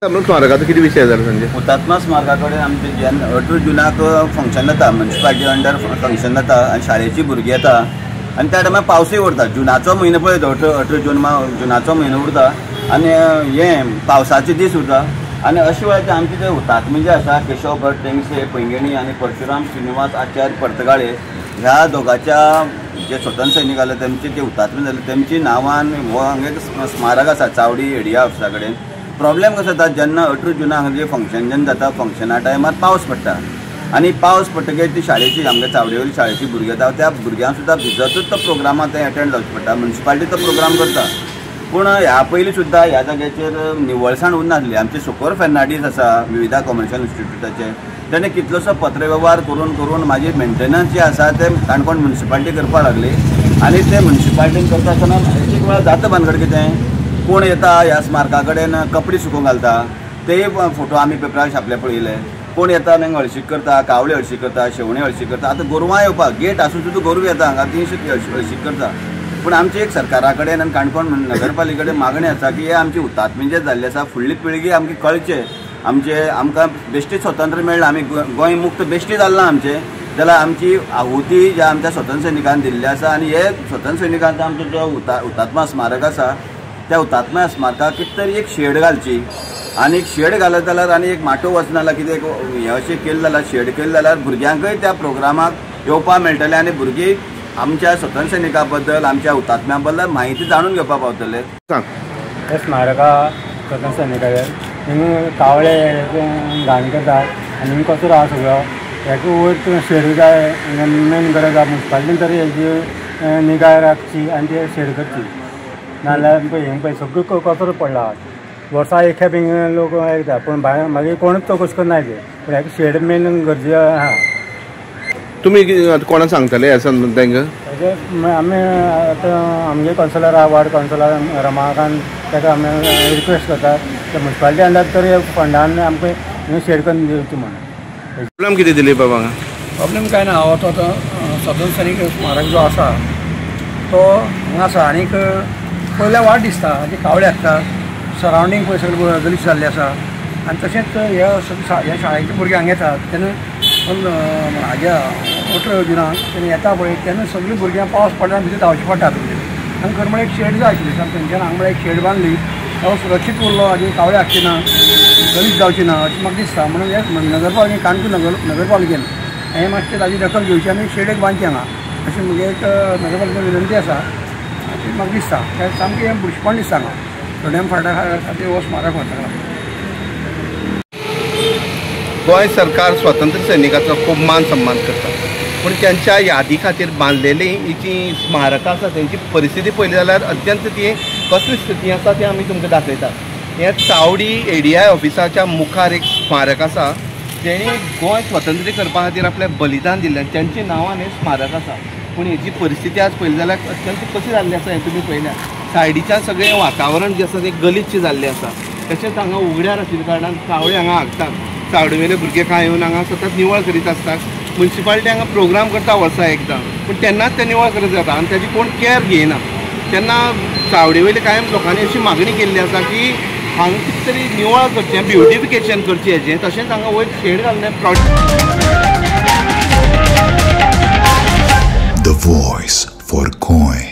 स्मारकाचो किती विषय जाला म्हणजे हुतात्मा स्मारका कडेन आमचे जेन्ना 18 जुनाक फंक्शन जाता, म्युनिसिपालिटी अंडर फंक्शन जाता आनी शाळेची भुरगीं येता आनी त्या टायमार पावसूय उरता. जुनाचो म्हयनो पळय तो 18 जुनाचो म्हयनो उरता आनी हे पावसाचे दीस उरता आनी अशे वेळार आमचे जे हुतात्मे जे आसा केशव भट टेंगसे पैंगीणी आनी परशुराम श्रीनिवास आचार्य पर्तगाळे ह्या दोगांच्या जे स्वतंत्र सैनीक आले तेमचे ते हुतात्मे जाले तेमची नांवान हो हांगा स्मारक आसा चावडी एडिया ऑफिसा कडेन. प्रॉब्लेम कसो जाता जेन्ना 18 जुनाक जे फंक्शन जेन्ना जाता फंक्शना टायमार पावस पडटा आनी पावस पडटकीर ती शाळेची आमच्या चावडेवयली शाळेची भुरगीं येता त्या भुरग्यांक सुद्दां भिजतूच तो प्रोग्रामाक ते अटेंड जावचें पडटा. म्युनिसिपालिटी तो प्रोग्राम करता पूण ह्या पयलीं सुद्दां ह्या जाग्याचेर निवळसाण उरनासली. आमचे सोकोर फेर्नांडीस आसा विविधा कमर्शियल इन्स्टिट्यूटाचे ताणें कितलोसो पत्रव्यवहार करून करून मागीर मेंटेनन्स जे आसा ते काणकोण म्युनिसिपालिटी करपाक लागली आनी ते म्युनिसिपालिटीन करता आसतना एक वेळार जाता भानगड कितें कोण येता ह्या स्मारका कडेन कपडे सुकोवंक घालता तेय फोटो आमी पेपरार छापले पळयले. कोण येता तांकां हळशीक करता, कावळे हळशीक करता, शेवणे हळशीक करता. आतां गोरवां येवपाक गेट आसून सुद्दां गोरवां येता हांगा ती हळशीक करता. पूण आमची एक सरकारा कडेन आनी काणकोण नगरपालिके कडेन मागणी आसा की हे आमचे हुतात्मे जे जाल्ले आसा फुडली पिळगी आमकां कळचे. आमकां बेश्टी स्वतंत्र मेळ्ळां, आमी गोंय मुक्त बेश्टी जाल्ला आमचें जाल्यार आमची आहुती ज्या आमच्या स्वतंत्र सैनिकान दिल्ली आसा आनी हे स्वतंत्र सैनिकांचो आमचो जो हुतात्मा स्मारक आसा त्या हुतात्म्या स्मारकाक कितें तरी एक शेड घालची आनी एक शेड घालत जाल्यार आनी एक माटो वचना जाल्यार कितें हें अशें केलें जाल्यार शेड केलें जाल्यार भुरग्यांकय त्या प्रोग्रामाक येवपाक मेळटलें आनी भुरगीं आमच्या स्वतंत्र सैनिका बद्दल आमच्या हुतात्म्या बद्दल म्हायती जाणून घेवपाक पावतले. हे स्मारका स्वतंत्र सैनिकाचे हिंगा कावळे घाण करतात आनी हिंगा कचरो आहा सगळो हेका वयर शेड जाय मेन गरज आहा. म्युनिसिपालिटीन तरी हेजी निगा राखची आनी ते शेड करची नाल्यार हें पळय सगळो कचरो पडला. वर्सा एक खेप हिंगा लोक येता पूण भायर मागीर कोणूच चवकशी करना ते पूण हेका शेड मेन गरजे आहा. तुमी कोणाक सांगतले ह्या संबंद तांकां? आमी आतां आमगे कावन्सिलर आहा वार्ड कावन्सिलर रमाकांत ताका आमी रिक्वेस्ट करतात त्या म्युनिसिपालिटी अंडर तरी फंडान आमकां हिंगा शेड करून दिवची म्हणून. प्रॉब्लेम कितें दिली बाबा? प्रॉब्लेम काय ना हांव तो स्वतंत्र सैनीक स्मारक जो आसा तो हांगा आसा आनीक पयल्या वाट दिसता जे कावळे आसता सरावंडींग पळय सगळें गलीच जाल्लें आसा आनी तशेंच ह्या शाळेचे भुरगे हांगा येतात तेन्ना हाज्या 18 जुनाक तेन्ना येता पळय तेन्ना सगळीं भुरग्यां पावस पडटा भितर धांवचें पडटा आनी खरें म्हळ्यार एक शेड जाय आशिल्ली तेंच्यान हांगा म्हळ्यार एक शेड बांदली तो सुरक्षीत उरलो हाजे कावळे हाडचे ना गलीच जावची ना अशें म्हाका दिसता. म्हणून हे नगरपालिकेन काणकोण नगरपालिकेन हें मातशें ताजी दखल घेवची आनी शेड एक बांदची हांगा अशी म्हजी एक नगरपालिकेन विनंती आसा अशें म्हाका दिसता. सामकें हें बुरशेपण दिसता हांगा थोड्या फाटा खातीर हो स्मारक व्हरता. गोंय सरकार स्वतंत्र सैनिकाचो खूब मान सन्मान करता पूण त्यांच्या यादी खातीर बांदलेली ही जी स्मारकां आसा तेंची परिस्थिती पळयली जाल्यार अत्यंत ती कसली स्थिती आसा ती आमी तुमकां दाखयतात. हें चावडी एडीआय ऑफिसाच्या मुखार एक स्मारक आसा जेणी गोंय स्वतंत्र करपा खातीर आपलें बलिदान दिल्लें तेंच्या नांवान हें स्मारक आसा. पूण हेची परिस्थिती आज पळयली जाल्यार अत्यंत कशी जाल्ली आसा हें तुमी पळयल्या. सायडीच्यान सगळें वातावरण जें आसा तें गलीच्छ जाल्लें आसा. तशेंच हांगा उगड्यार आशिल्ल्या कारणान कावळे हांगा हागतात. चावडेवेले भुरगे कांय येवन हांगा सतत निवळ करीत आसतात. म्युनिसिपालिटी हांगा प्रोग्राम करता वर्सा एकदां पूण तेन्नाच ते निवळ करत जाता आनी ताजी कोण कॅर घेयना. तेन्ना चावडेवेले कांय लोकांनी अशी मागणी केल्ली आसा की हांगा कितें तरी निवळ करचें ब्युटिफिकेशन करचें हेजें तशेंच हांगा वयर शेड घालून The voice for Goy.